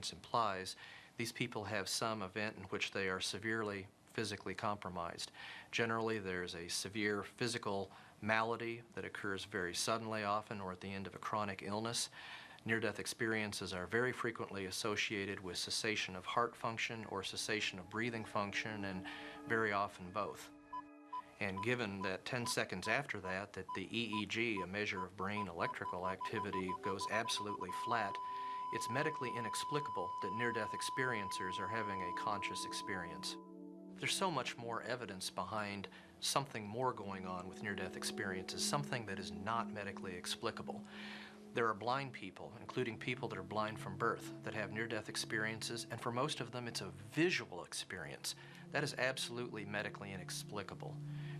experience implies, these people have some event in which they are severely physically compromised. Generally, there's a severe physical malady that occurs very suddenly often or at the end of a chronic illness. Near-death experiences are very frequently associated with cessation of heart function or cessation of breathing function, and very often both. And given that 10 seconds after that the EEG, a measure of brain electrical activity, goes absolutely flat, it's medically inexplicable that near-death experiencers are having a conscious experience. There's so much more evidence behind something more going on with near-death experiences, something that is not medically explicable. There are blind people, including people that are blind from birth, that have near-death experiences, and for most of them it's a visual experience. That is absolutely medically inexplicable.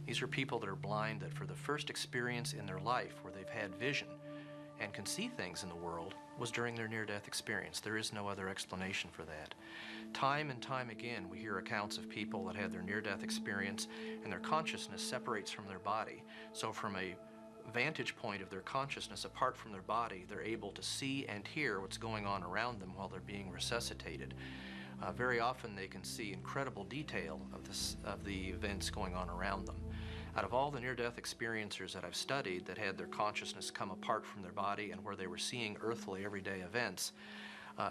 These are people that are blind that for the first experience in their life where they've had vision and can see things in the world was during their near-death experience. There is no other explanation for that. Time and time again we hear accounts of people that had their near-death experience and their consciousness separates from their body. So from a vantage point of their consciousness apart from their body, they're able to see and hear what's going on around them while they're being resuscitated. Very often they can see incredible detail of the events going on around them. Out of all the near-death experiencers that I've studied that had their consciousness come apart from their body and where they were seeing earthly everyday events,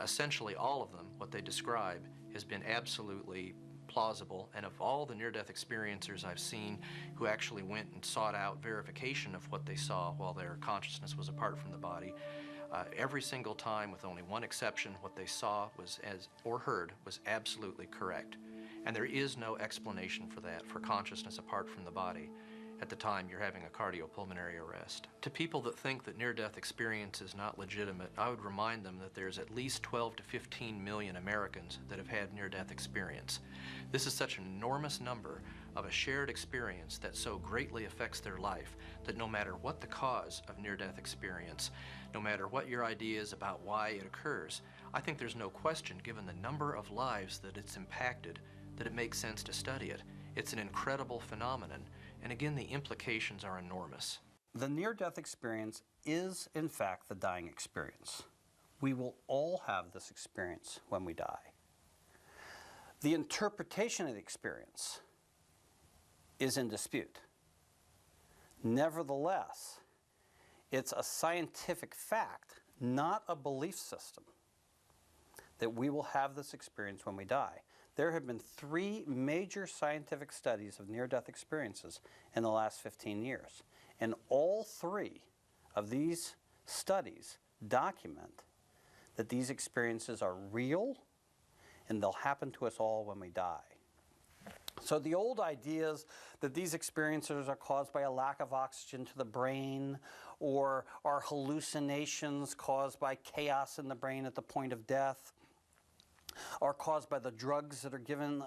essentially all of them, what they describe, has been absolutely plausible, and of all the near-death experiencers I've seen who actually went and sought out verification of what they saw while their consciousness was apart from the body, every single time, with only one exception, what they saw was or heard was absolutely correct. And there is no explanation for that, for consciousness apart from the body at the time you're having a cardiopulmonary arrest. To people that think that near-death experience is not legitimate, I would remind them that there's at least 12 to 15 million Americans that have had near-death experience. This is such an enormous number of a shared experience that so greatly affects their life that no matter what the cause of near-death experience, no matter what your ideas about why it occurs, I think there's no question, given the number of lives that it's impacted, that it makes sense to study it. It's an incredible phenomenon, and again, the implications are enormous. The near-death experience is, in fact, the dying experience. We will all have this experience when we die. The interpretation of the experience is in dispute. Nevertheless, it's a scientific fact, not a belief system, that we will have this experience when we die. There have been 3 major scientific studies of near-death experiences in the last 15 years. And all 3 of these studies document that these experiences are real and they'll happen to us all when we die. So the old ideas that these experiences are caused by a lack of oxygen to the brain, or are hallucinations caused by chaos in the brain at the point of death, are caused by the drugs that are given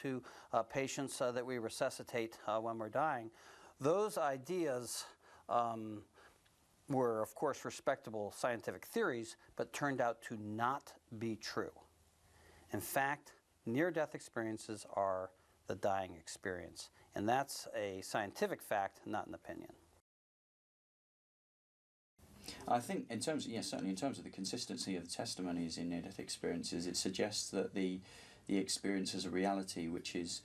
to patients that we resuscitate when we're dying. Those ideas were, of course, respectable scientific theories, but turned out to not be true. In fact, near-death experiences are the dying experience, and that's a scientific fact, not an opinion. I think in terms of, yes, certainly in terms of the consistency of the testimonies in near-death experiences, it suggests that the experience is a reality which is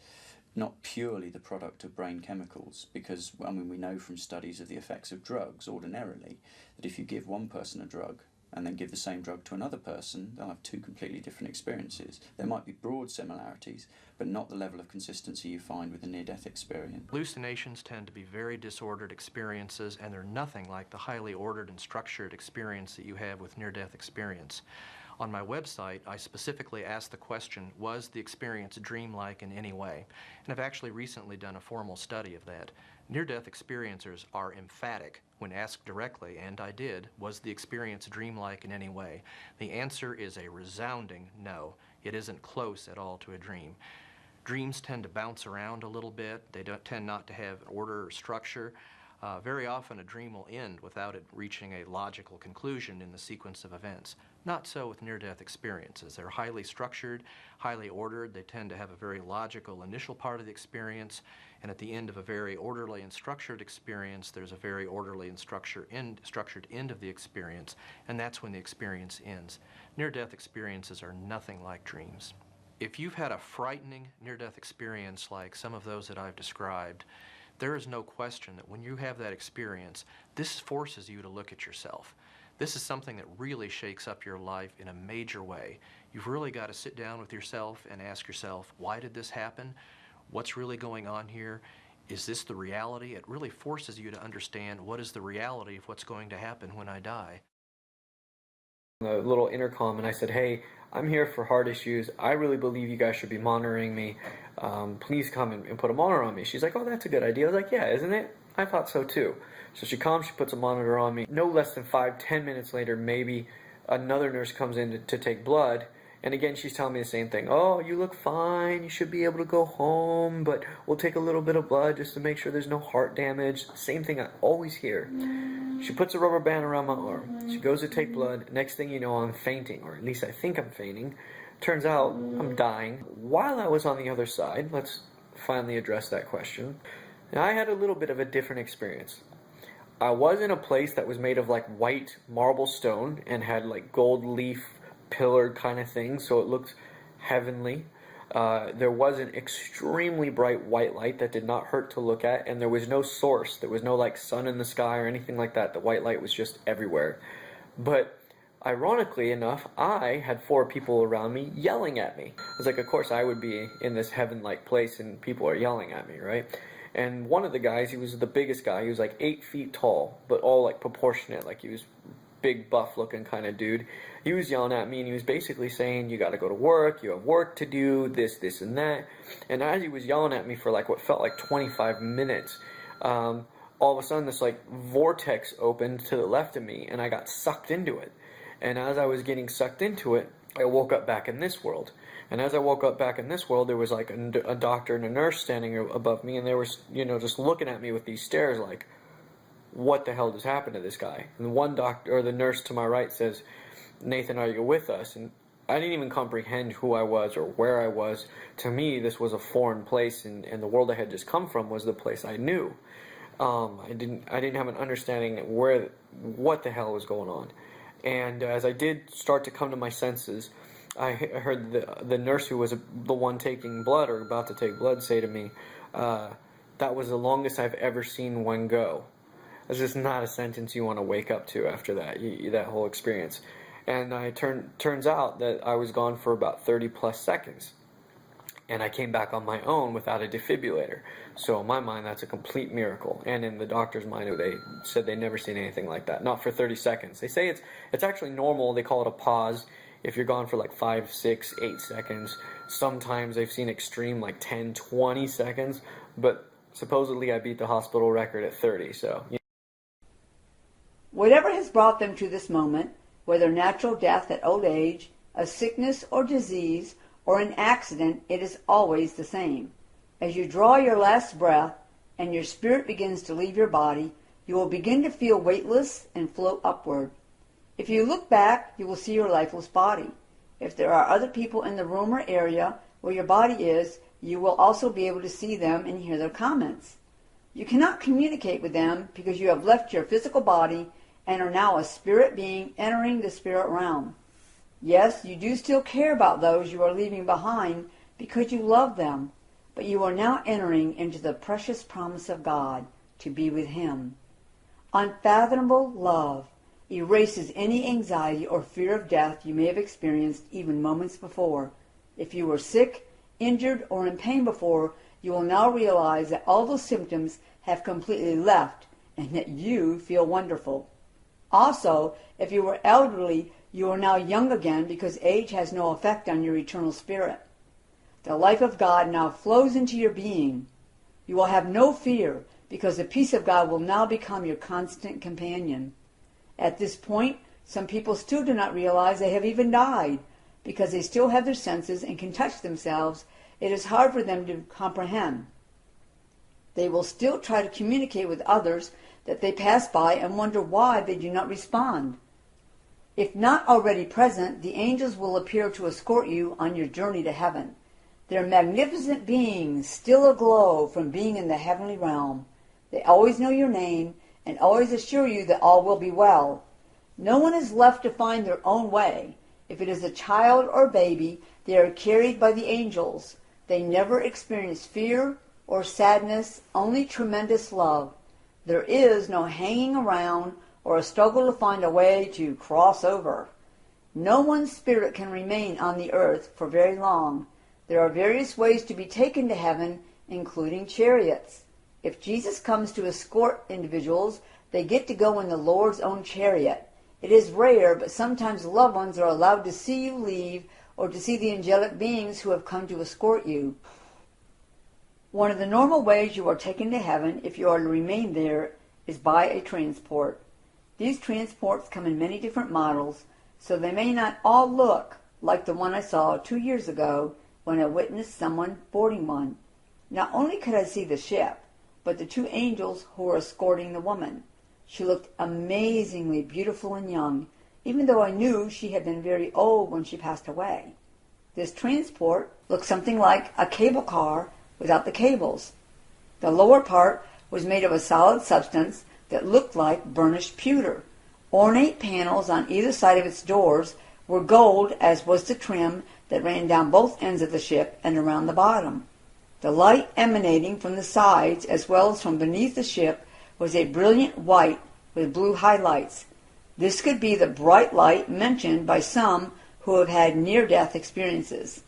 not purely the product of brain chemicals, because, I mean, we know from studies of the effects of drugs ordinarily that if you give one person a drug and then give the same drug to another person, they'll have 2 completely different experiences. There might be broad similarities, but not the level of consistency you find with a near-death experience. Hallucinations tend to be very disordered experiences, and they're nothing like the highly ordered and structured experience that you have with near-death experience. On my website, I specifically asked the question, was the experience dreamlike in any way? And I've actually recently done a formal study of that. Near-death experiencers are emphatic when asked directly, and I did, was the experience dreamlike in any way? The answer is a resounding no. It isn't close at all to a dream. Dreams tend to bounce around a little bit. They tend not to have order or structure. Very often a dream will end without it reaching a logical conclusion in the sequence of events. Not so with near-death experiences. They're highly structured, highly ordered. They tend to have a very logical initial part of the experience, and at the end of a very orderly and structured experience, there's a very orderly and structured end of the experience, and that's when the experience ends. Near-death experiences are nothing like dreams. If you've had a frightening near-death experience like some of those that I've described, there is no question that when you have that experience, this forces you to look at yourself. This is something that really shakes up your life in a major way. You've really got to sit down with yourself and ask yourself, why did this happen? What's really going on here? Is this the reality? It really forces you to understand what is the reality of what's going to happen when I die. The little intercom, and I said, hey, I'm here for heart issues. I really believe you guys should be monitoring me. Please come and put a monitor on me. She's like, oh, that's a good idea. I was like, yeah, isn't it? I thought so too. So she comes, she puts a monitor on me. No less than 5-10 minutes later, maybe another nurse comes in to take blood. And again, she's telling me the same thing. Oh, you look fine. You should be able to go home, but we'll take a little bit of blood just to make sure there's no heart damage. Same thing I always hear. She puts a rubber band around my arm. She goes to take blood. Next thing you know, I'm fainting, or at least I think I'm fainting. Turns out I'm dying. While I was on the other side, let's finally address that question. Now, I had a little bit of a different experience. I was in a place that was made of like white marble stone and had like gold leaf pillared kind of thing, so it looked heavenly. There was an extremely bright white light that did not hurt to look at, and there was no source. There was no like sun in the sky or anything like that. The white light was just everywhere. But ironically enough, I had 4 people around me yelling at me. I was like, of course I would be in this heaven-like place and people are yelling at me, right? And one of the guys, he was the biggest guy. He was like 8 feet tall, but all like proportionate. Like he was big, buff-looking kind of dude. He was yelling at me, and he was basically saying, you got to go to work, you have work to do, this, and that. And as he was yelling at me for like what felt like 25 minutes, all of a sudden this like vortex opened to the left of me, and I got sucked into it. And as I was getting sucked into it, I woke up back in this world. And as I woke up back in this world, there was like a doctor and a nurse standing above me, and they were, just looking at me with these stares like, what the hell just happened to this guy? And one doctor, or the nurse to my right, says, Nathan, are you with us? And I didn't even comprehend who I was or where I was. To me, this was a foreign place, and the world I had just come from was the place I knew. I didn't have an understanding what the hell was going on. And as I did start to come to my senses, I heard the nurse who was the one taking blood or about to take blood say to me, that was the longest I've ever seen one go. It's just not a sentence you want to wake up to after that, that whole experience. And turns out that I was gone for about 30 plus seconds. And I came back on my own without a defibrillator. So in my mind, that's a complete miracle. And in the doctor's mind, they said they'd never seen anything like that. Not for 30 seconds. They say it's actually normal. They call it a pause. If you're gone for like 5, 6, 8 seconds. Sometimes they've seen extreme like 10, 20 seconds. But supposedly I beat the hospital record at 30. So. Whatever has brought them to this moment, whether natural death at old age, a sickness or disease, or an accident, it is always the same. As you draw your last breath and your spirit begins to leave your body, you will begin to feel weightless and float upward. If you look back, you will see your lifeless body. If there are other people in the room or area where your body is, you will also be able to see them and hear their comments. You cannot communicate with them because you have left your physical body and are now a spirit being entering the spirit realm. Yes, you do still care about those you are leaving behind because you love them, but you are now entering into the precious promise of God to be with Him. Unfathomable love erases any anxiety or fear of death you may have experienced even moments before. If you were sick, injured, or in pain before, you will now realize that all those symptoms have completely left and that you feel wonderful. Also, if you were elderly, you are now young again because age has no effect on your eternal spirit. The life of God now flows into your being. You will have no fear because the peace of God will now become your constant companion. At this point, some people still do not realize they have even died because they still have their senses and can touch themselves. It is hard for them to comprehend. They will still try to communicate with others that they pass by and wonder why they do not respond. If not already present, the angels will appear to escort you on your journey to heaven. They're magnificent beings, still aglow from being in the heavenly realm. They always know your name and always assure you that all will be well. No one is left to find their own way. If it is a child or baby, they are carried by the angels. They never experience fear or sadness, only tremendous love. There is no hanging around or a struggle to find a way to cross over. No one's spirit can remain on the earth for very long. There are various ways to be taken to heaven, including chariots. If Jesus comes to escort individuals, they get to go in the Lord's own chariot. It is rare, but sometimes loved ones are allowed to see you leave or to see the angelic beings who have come to escort you. One of the normal ways you are taken to heaven, if you are to remain there, is by a transport. These transports come in many different models, so they may not all look like the one I saw 2 years ago when I witnessed someone boarding one. Not only could I see the ship, but the two angels who were escorting the woman. She looked amazingly beautiful and young, even though I knew she had been very old when she passed away. This transport looked something like a cable car without the cables. The lower part was made of a solid substance that looked like burnished pewter. Ornate panels on either side of its doors were gold, as was the trim that ran down both ends of the ship and around the bottom. The light emanating from the sides as well as from beneath the ship was a brilliant white with blue highlights. This could be the bright light mentioned by some who have had near-death experiences.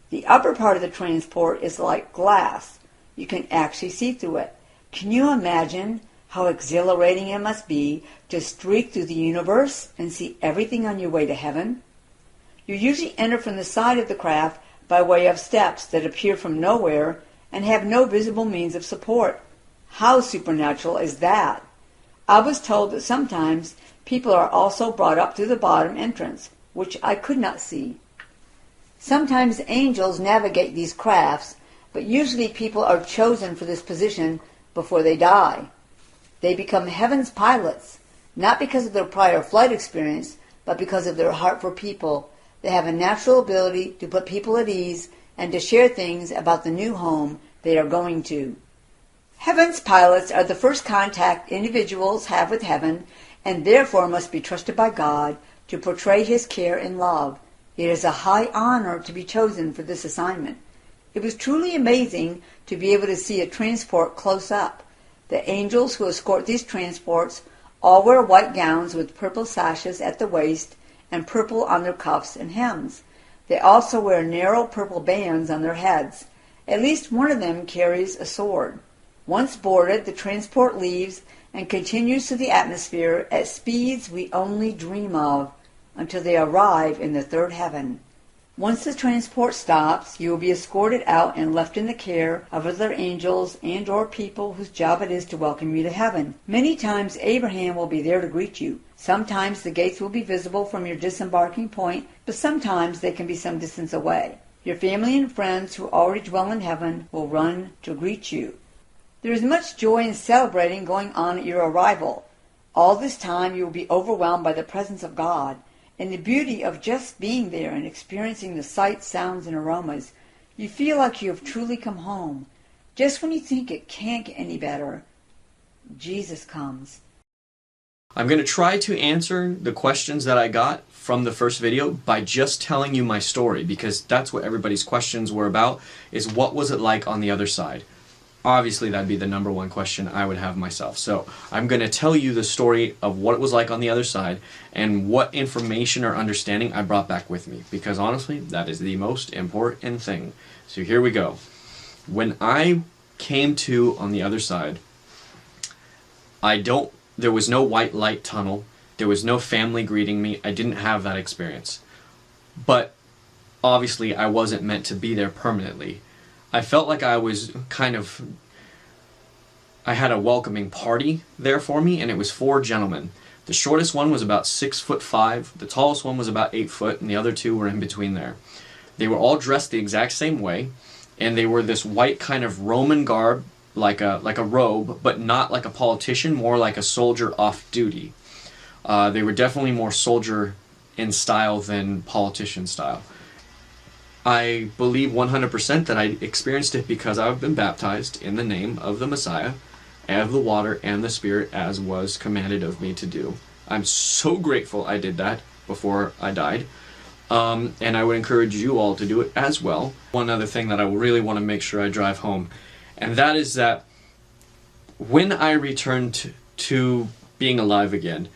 The upper part of the transport is like glass. You can actually see through it. Can you imagine how exhilarating it must be to streak through the universe and see everything on your way to heaven? You usually enter from the side of the craft by way of steps that appear from nowhere and have no visible means of support. How supernatural is that? I was told that sometimes people are also brought up through the bottom entrance, which I could not see. Sometimes angels navigate these crafts, but usually people are chosen for this position before they die. They become heaven's pilots, not because of their prior flight experience, but because of their heart for people. They have a natural ability to put people at ease and to share things about the new home they are going to. Heaven's pilots are the first contact individuals have with heaven and therefore must be trusted by God to portray His care and love. It is a high honor to be chosen for this assignment. It was truly amazing to be able to see a transport close up. The angels who escort these transports all wear white gowns with purple sashes at the waist and purple on their cuffs and hems. They also wear narrow purple bands on their heads. At least one of them carries a sword. Once boarded, the transport leaves and continues through the atmosphere at speeds we only dream of until they arrive in the third heaven. Once the transport stops, you will be escorted out and left in the care of other angels and or people whose job it is to welcome you to heaven. Many times Abraham will be there to greet you. Sometimes the gates will be visible from your disembarking point, but sometimes they can be some distance away. Your family and friends who already dwell in heaven will run to greet you. There is much joy and celebrating going on at your arrival. All this time you will be overwhelmed by the presence of God and the beauty of just being there and experiencing the sights, sounds, and aromas. You feel like you have truly come home. Just when you think it can't get any better, Jesus comes. I'm going to try to answer the questions that I got from the first video by just telling you my story, because that's what everybody's questions were about, is what was it like on the other side? Obviously, that'd be the number one question I would have myself. So I'm going to tell you the story of what it was like on the other side and what information or understanding I brought back with me, because honestly, that is the most important thing. So here we go. When I came to on the other side, there was no white light tunnel. There was no family greeting me. I didn't have that experience. But obviously, I wasn't meant to be there permanently. I felt like I was I had a welcoming party there for me, and it was 4 gentlemen. The shortest one was about 6'5", the tallest one was about 8 foot, and the other 2 were in between there. They were all dressed the exact same way, and they were this white kind of Roman garb, like a robe, but not like a politician, more like a soldier off duty. They were definitely more soldier in style than politician style. I believe 100% that I experienced it because I've been baptized in the name of the Messiah, and of the water and the Spirit, as was commanded of me to do. I'm so grateful I did that before I died. And I would encourage you all to do it as well. One other thing that I really want to make sure I drive home, and that is that when I returned to being alive again,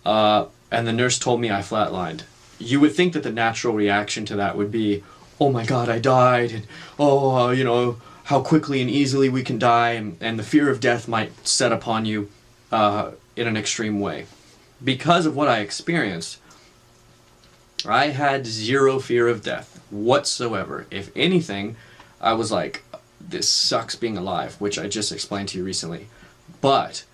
and the nurse told me I flatlined, you would think that the natural reaction to that would be, oh my God, I died, and oh, you know, how quickly and easily we can die, and the fear of death might set upon you in an extreme way. Because of what I experienced, I had zero fear of death whatsoever. If anything, I was like, this sucks being alive, which I just explained to you recently. But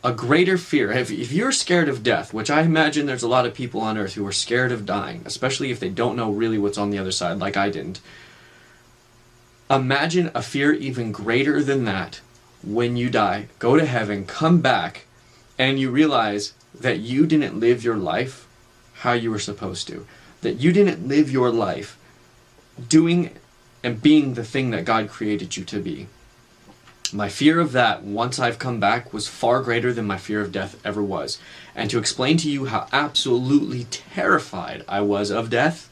a greater fear, if you're scared of death, which I imagine there's a lot of people on earth who are scared of dying, especially if they don't know really what's on the other side, like I didn't. Imagine a fear even greater than that when you die, go to heaven, come back, and you realize that you didn't live your life how you were supposed to. That you didn't live your life doing and being the thing that God created you to be. My fear of that, once I've come back, was far greater than my fear of death ever was. And to explain to you how absolutely terrified I was of death,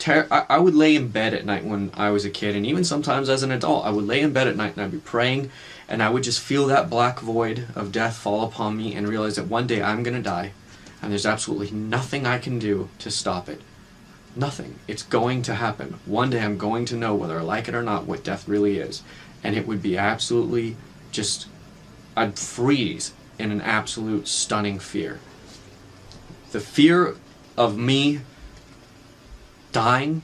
I would lay in bed at night when I was a kid, and even sometimes as an adult, I would lay in bed at night and I'd be praying, and I would just feel that black void of death fall upon me and realize that one day I'm going to die, and there's absolutely nothing I can do to stop it. Nothing. It's going to happen. One day I'm going to know, whether I like it or not, what death really is. And it would be absolutely just, I'd freeze in an absolute stunning fear. The fear of me dying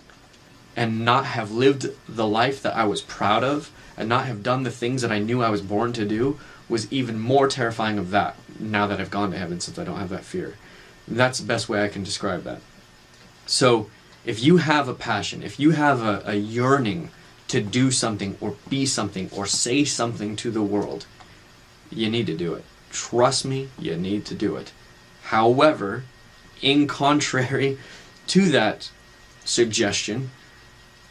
and not have lived the life that I was proud of and not have done the things that I knew I was born to do was even more terrifying of that now that I've gone to heaven, since I don't have that fear. And that's the best way I can describe that. So if you have a passion, if you have a yearning to do something or be something or say something to the world, you need to do it. Trust me, you need to do it. However, in contrary to that suggestion,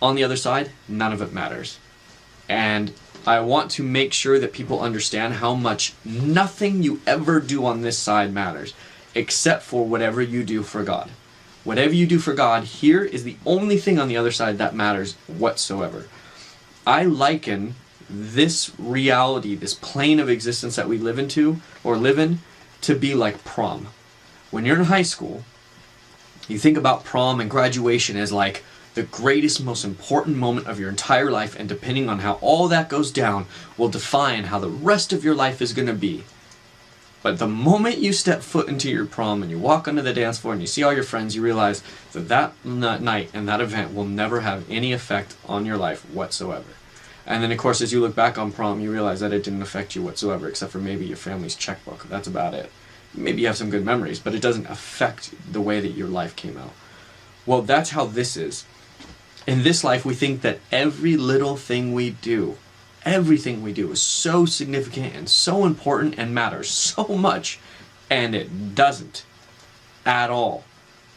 on the other side, none of it matters. And I want to make sure that people understand how much nothing you ever do on this side matters, except for whatever you do for God. Whatever you do for God here is the only thing on the other side that matters whatsoever. I liken this reality, this plane of existence that we live in, to be like prom. When you're in high school, you think about prom and graduation as like the greatest, most important moment of your entire life, and depending on how all that goes down will define how the rest of your life is going to be. But the moment you step foot into your prom and you walk onto the dance floor and you see all your friends, you realize that night and that event will never have any effect on your life whatsoever. And then, of course, as you look back on prom, you realize that it didn't affect you whatsoever, except for maybe your family's checkbook. That's about it. Maybe you have some good memories, but it doesn't affect the way that your life came out. Well, that's how this is. In this life, we think that every little thing we do, everything we do is so significant and so important and matters so much, and it doesn't at all.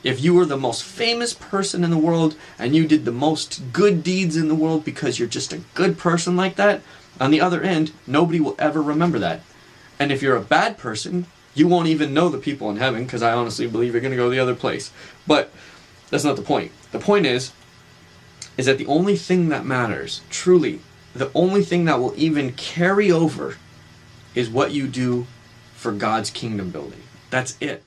If you were the most famous person in the world and you did the most good deeds in the world because you're just a good person like that, on the other end, nobody will ever remember that. And if you're a bad person, you won't even know the people in heaven, because I honestly believe you're going to go the other place. But that's not the point. The point is that the only thing that matters, truly, the only thing that will even carry over is what you do for God's kingdom building. That's it.